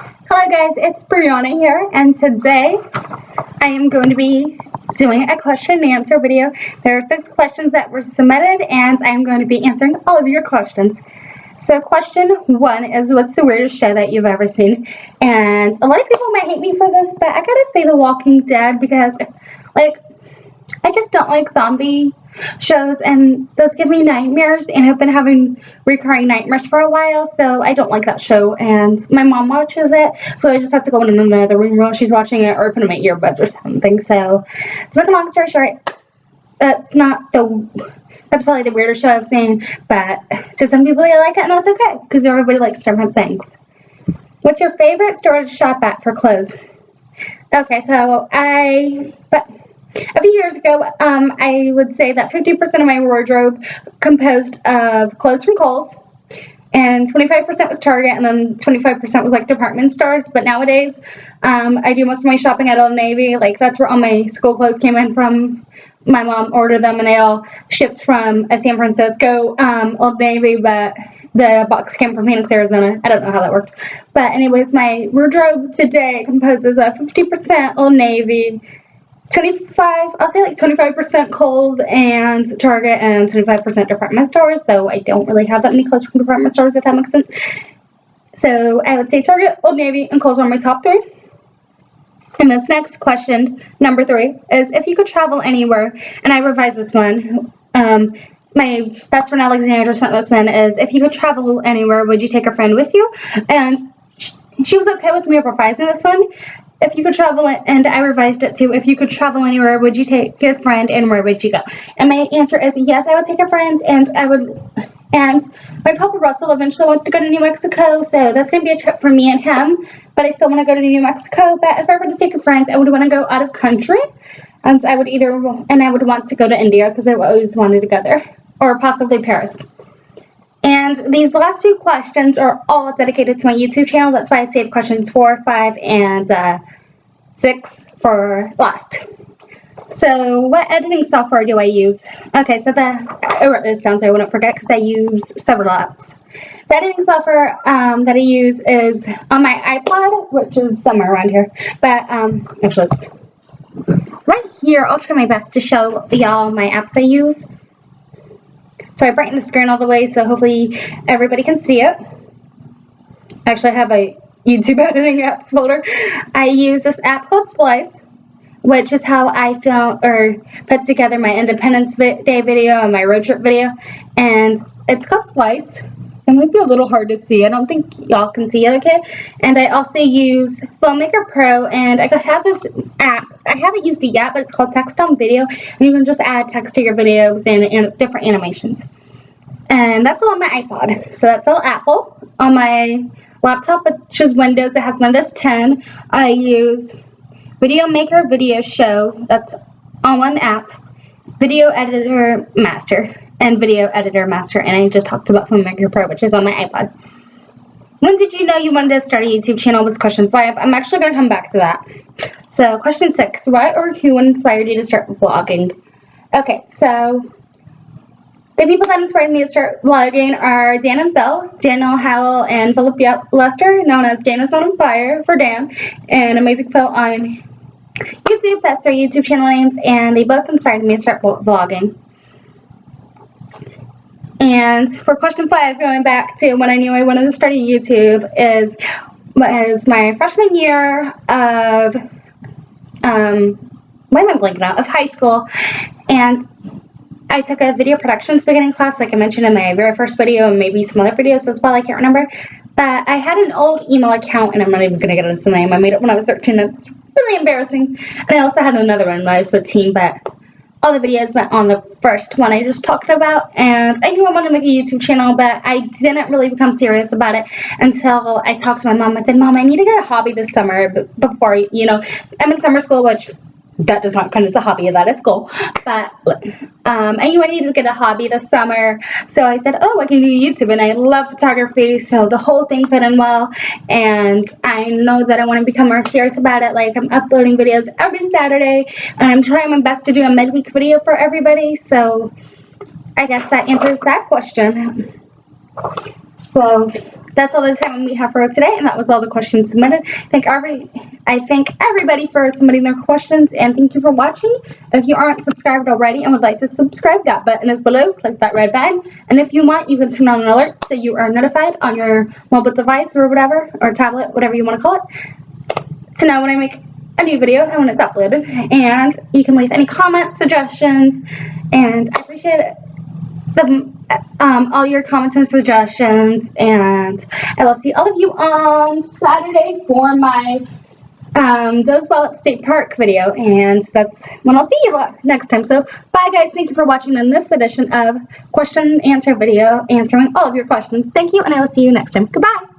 Hello guys, it's Brianna here, and today I am going to be doing a question and answer video. There are 6 questions that were submitted, and I'm going to be answering all of your questions. So question 1 is, what's the weirdest show that you've ever seen? And a lot of people might hate me for this, but I gotta say The Walking Dead, because I just don't like zombie shows, and those give me nightmares, and I've been having recurring nightmares for a while, so I don't like that show. And my mom watches it, so I just have to go in another room while she's watching it, or put in my earbuds or something. So to make a long story short, that's probably the weirdest show I've seen, but to some people they like it, and that's okay, because everybody likes different things. What's your favorite store to shop at for clothes? Okay, so a few years ago, I would say that 50% of my wardrobe composed of clothes from Kohl's, and 25% was Target, and then 25% was like department stores. But nowadays, I do most of my shopping at Old Navy. Like, that's where all my school clothes came in from. My mom ordered them, and they all shipped from San Francisco, Old Navy, but the box came from Phoenix, Arizona. I don't know how that worked. But anyways, my wardrobe today composes of 50% Old Navy, 25% Kohl's and Target, and 25% department stores, though I don't really have that many clothes from department stores, if that makes sense. So I would say Target, Old Navy, and Kohl's are my top 3. And this next question, number 3, is, if you could travel anywhere, and I revised this one, my best friend Alexandra sent this in, is, if you could travel anywhere, would you take a friend with you? And she was okay with me revising this one. If you could travel, and I revised it too, if you could travel anywhere, would you take a friend, and where would you go? And my answer is yes, I would take a friend, and my Papa Russell eventually wants to go to New Mexico, so that's going to be a trip for me and him, but I still want to go to New Mexico. But if I were to take a friend, I would want to go out of country, and I would want to go to India, because I've always wanted to go there, or possibly Paris. And these last few questions are all dedicated to my YouTube channel. That's why I saved questions 4, 5, and 6 for last. So, what editing software do I use? Okay, so I wrote this down so I wouldn't forget, because I use several apps. The editing software that I use is on my iPod, which is somewhere around here. But actually, right here, I'll try my best to show y'all my apps I use. So I brightened the screen all the way, so hopefully everybody can see it. Actually, I have a YouTube editing apps folder. I use this app called Splice, which is how I put together my Independence Day video and my road trip video. And it's called Splice. It might be a little hard to see. I don't think y'all can see it okay. And I also use Filmmaker Pro, and I have this app. I haven't used it yet, but it's called Text on Video, and you can just add text to your videos and different animations. And that's all on my iPod. So that's all Apple. On my laptop, which is Windows, it has Windows 10. I use Video Maker Video Show. That's on one app. Video Editor Master. And Video Editor Master, and I just talked about Filmmaker Pro, which is on my iPod. When did you know you wanted to start a YouTube channel was question 5. I'm actually going to come back to that. So question 6, what or who inspired you to start vlogging? Okay, so the people that inspired me to start vlogging are Dan and Phil, Daniel Howell and Philip Lester, known as Dan is Not on Fire for Dan, and Amazing Phil on YouTube. That's their YouTube channel names, and they both inspired me to start vlogging. And for question 5, going back to when I knew I wanted to start a YouTube, was my freshman year of of high school, and I took a video productions beginning class, like I mentioned in my very first video, and maybe some other videos as well. I can't remember, but I had an old email account, and I'm not even going to get into the name. I made it when I was 13. It's really embarrassing. And I also had another one when I was 15, but all the videos went on the first one I just talked about, and I knew I wanted to make a YouTube channel, but I didn't really become serious about it until I talked to my mom. I said, Mom, I need to get a hobby this summer before, I'm in summer school, which that does not count as a hobby, that is school, but I knew I needed to get a hobby this summer, so I said, I can do YouTube, and I love photography, so the whole thing fit in well, and I know that I want to become more serious about it. Like, I'm uploading videos every Saturday, and I'm trying my best to do a midweek video for everybody, so I guess that answers that question. So that's all the time we have for today, and that was all the questions submitted. I thank everybody for submitting their questions, and thank you for watching. If you aren't subscribed already and would like to subscribe, that button is below. Click that red button, and if you want, you can turn on an alert so you are notified on your mobile device or whatever, or tablet, whatever you want to call it, to know when I make a new video and when it's uploaded. And you can leave any comments, suggestions, and I appreciate all your comments and suggestions, and I will see all of you on Saturday for my Dosewell State Park video, and that's when I'll see you next time. So bye guys, thank you for watching in this edition of question and answer video answering all of your questions. Thank you, and I will see you next time. Goodbye.